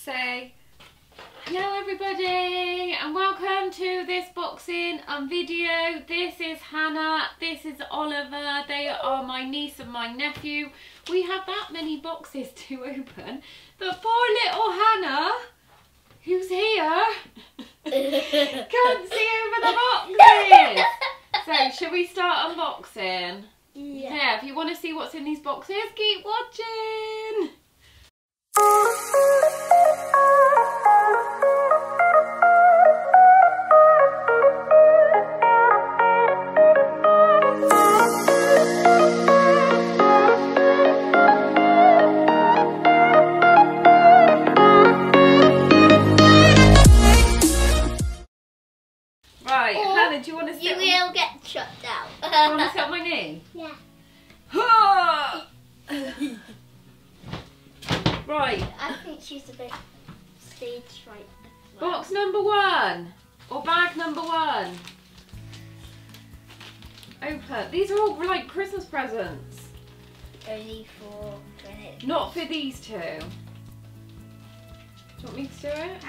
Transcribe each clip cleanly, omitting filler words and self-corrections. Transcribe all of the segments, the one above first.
say hello everybody and welcome to this boxing video. This is Hannah, this is Oliver, they are my niece and my nephew. We have that many boxes to open, but poor little Hannah, who's here, can't see over the boxes. So should we start unboxing? Yeah, if you want to see what's in these boxes, keep watching. Right, Hannah, do you want to sit? You will get shut down. Do you want to sit on my knee? Yeah. Right. I think she's a bit stage fright. Box number one, or bag number one. Open. These are all like Christmas presents. Only for when it's... Not for these two. Do you want me to do it?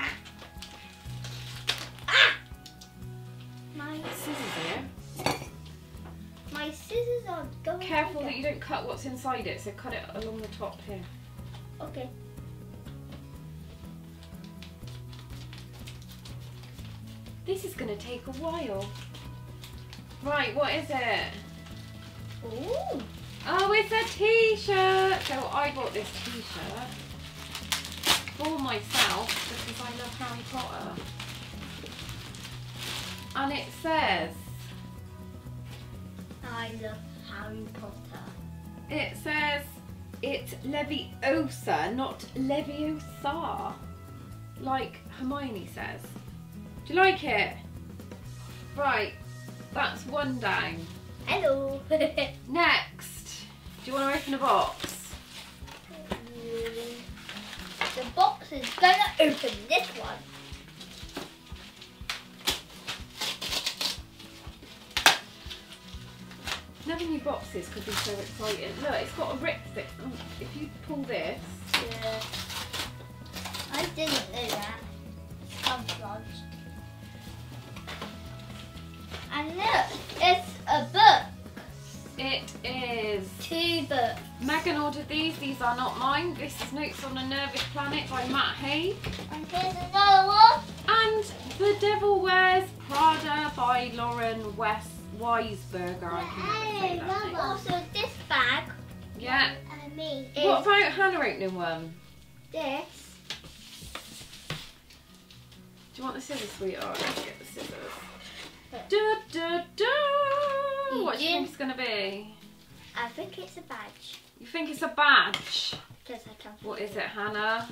My Scissors here. My scissors are going. Careful that you don't cut what's inside it, so cut it along the top here. Okay. This is going to take a while. Right, what is it? Ooh. Oh, it's a t-shirt. So I bought this t-shirt for myself because I love Harry Potter. And it says, I love Harry Potter. it says it's Leviosa, not Leviosa, like Hermione says. Do you like it? Right, that's one down. Hello. Next, do you want to open a box? The box is gonna open this one. Never knew boxes could be so exciting. Look, it's got a rip thing. Oh, if you pull this. Yeah. I didn't know that. Camouflage. And look, it's a book. It is. 2 books. Megan ordered these. These are not mine. This is Notes on a Nervous Planet by Matt Haig. And here's another one. And The Devil Wears Prada by Lauren Weisberger. I can never say that name. Also, this bag. Yeah. And me. What about Hannah opening one? This. Do you want the scissors, sweetheart? Let's get the scissors. Look. Da, da, da. What do you think it's going to be? I think it's a badge. You think it's a badge? Because I can't. What is it, Hannah?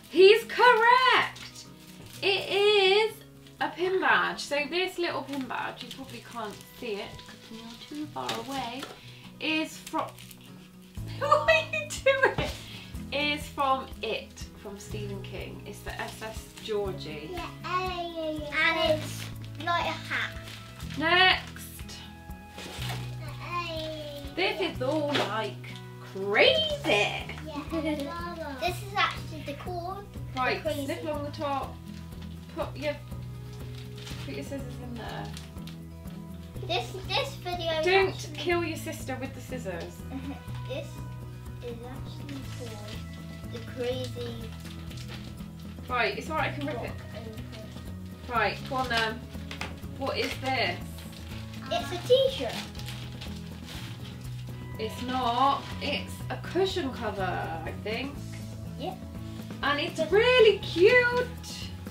He's correct! It is a pin badge. So this little pin badge, you probably can't see it because you're too far away, is from... What are you doing? Is from It, from Stephen King. It's the SS Georgie. Yeah. And it's like a hat. Next. This is all like crazy. This is actually the cord. Right, Crazy. snip along the top. Put your scissors in there. This video. is Don't actually, kill your sister with the scissors. This is actually called the crazy. Right, it's alright, I can rip it. Right, go on then. What is this? It's a t-shirt. It's not. It's a cushion cover, I think. Yep. And it's really cute.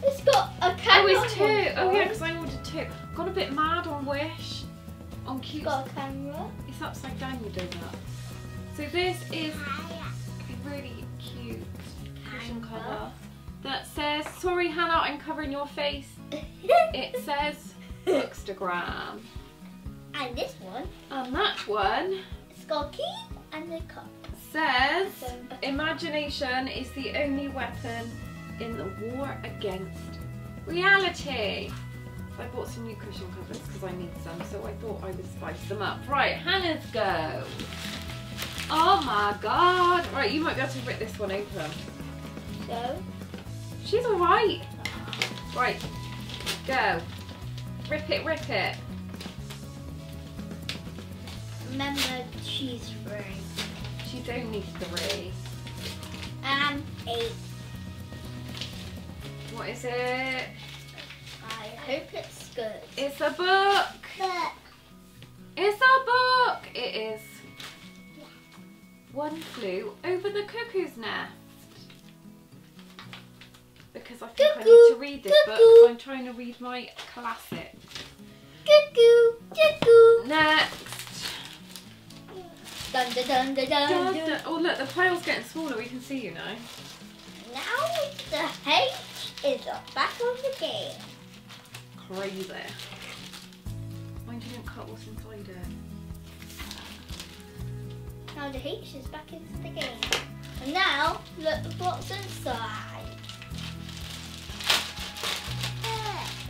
It's got a Oh, camera. it's two. Oh yeah, because I ordered two. Got a bit mad on Wish. On It's cute. got a camera. It's upside down, you donut. So this is a really cute cushion cover that says, sorry Hannah, I'm covering your face. It says Bookstagram. And this one. And that one It's got a key and a cup. says, imagination is the only weapon in the war against reality. I bought some new cushion covers because I need some, so I thought I would spice them up. Right, Hannah's go. Oh my god. Right, you might be able to rip this one open. So? She's alright. Right, go. Rip it, rip it. Remember, she's 3. She's only 3. And 8. What is it? I hope it's good. It's a book. It's a book. It is. One Flew Over the Cuckoo's Nest. Because I think I need to read this book because I'm trying to read my classic. Cuckoo, cuckoo. Next. Dun dun dun dun dun. Dun, dun. Oh look, the pile's getting smaller. We can see you now. Now the H is back on the game. Crazy. Mind you don't cut what's inside it. Now the H is back into the game. And now, look what's inside.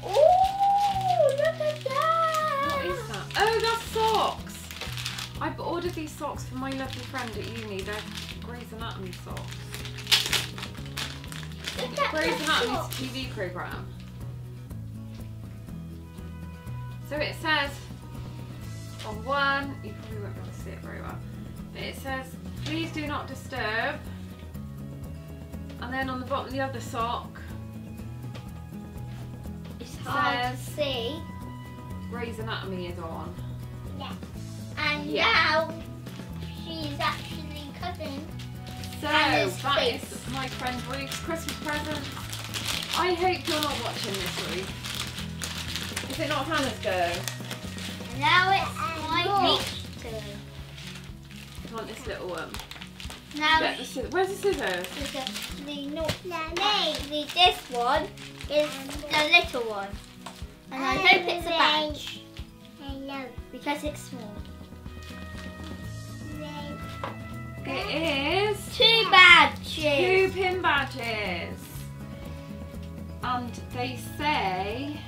Oh, look at that! What is that? Oh, that's socks! I've ordered these socks for my lovely friend at uni. They're Grey's Anatomy socks. Look at Grey's the Anatomy's socks. TV programme. So it says on one, you probably won't be able to see it very well, but it says, please do not disturb. And then on the bottom of the other sock, It's hard says- to see. Grey's Anatomy is on. Yeah. And Yeah. now she's actually cutting. So And his that face. is my friend Ruth's Christmas present. I hope you're not watching this, Ruth. Is it not Hannah's go? And now it's my H turn. I want this little one. Now Get the scissors. Where's the scissors? she's actually not actually this one is the little one. And I hope it's a badge. Because it's small. It is 2 badges. 2 pin badges. And they say,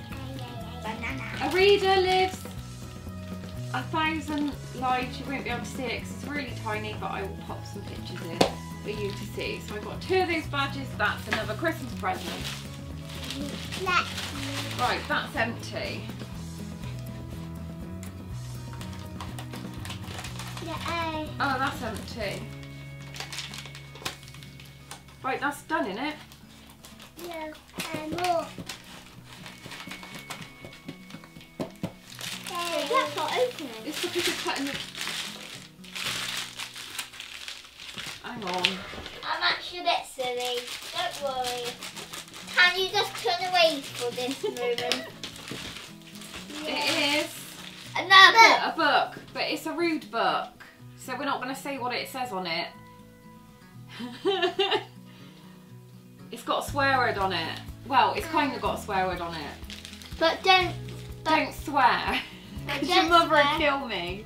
Banana. a reader lives 1,000 lives. You won't be able to see it because it's really tiny, but I will pop some pictures in for you to see. So I've got 2 of those badges. That's another Christmas present. Right, that's empty. Oh, that's empty. Right, that's done, innit? More. That's not opening. It's because you're cutting the... Hang on. I'm actually a bit silly. Don't worry. Can you just turn away for this moment? It is Another. a book, but it's a rude book. So we're not going to say what it says on it. It's got a swear word on it. Well, it's kind of got a swear word on it. But don't. Don't swear. But Because your don't mother swear. would kill me.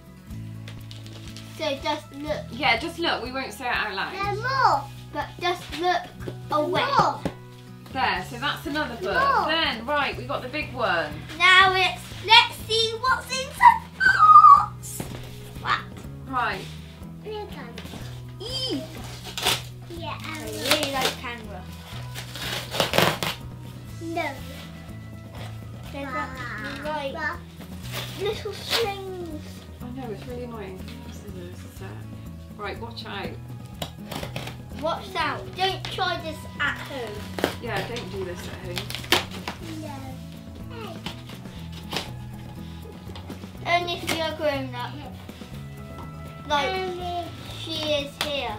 So just look. Yeah, just look. We won't say it out loud. More. But just look away. More. There, so that's another book. No. Then, right, we got the big one. Now let's see what's inside the box. What? Right. Eee. Yeah, I really like camera. No. There's actually like little strings. I know, it's really annoying. Scissors, so. Right, watch out. Watch out. Don't try this at home. Yeah, don't do this at home. No. Only if you're grown up. Like she is here.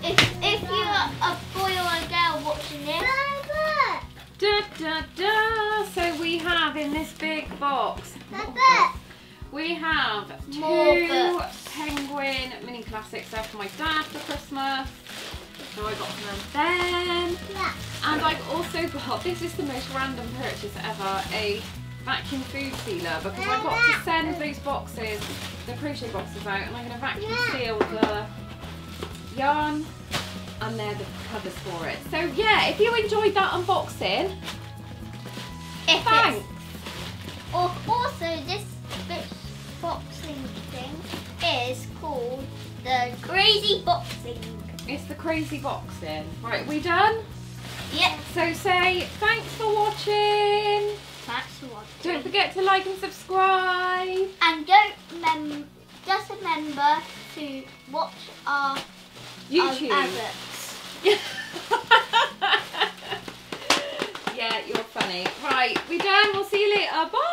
If you're a boy or a girl watching this. Da, da, da. So we have in this big box, we have More 2 books. Penguin mini classics there for my dad for Christmas. So I got some of them. And I've also got, this is the most random purchase ever, a vacuum food sealer, because I got to send those boxes, the crochet boxes out, and I'm going to vacuum seal the yarn, and they're the covers for it. So yeah, if you enjoyed that unboxing, thanks. Or also this box the crazy boxing. It's the crazy boxing. Right, we done? Yep. So say thanks for watching. Thanks for watching. Don't forget to like and subscribe. And just remember to watch our YouTube. adverts. Yeah, you're funny. Right, we done. We'll see you later. Bye.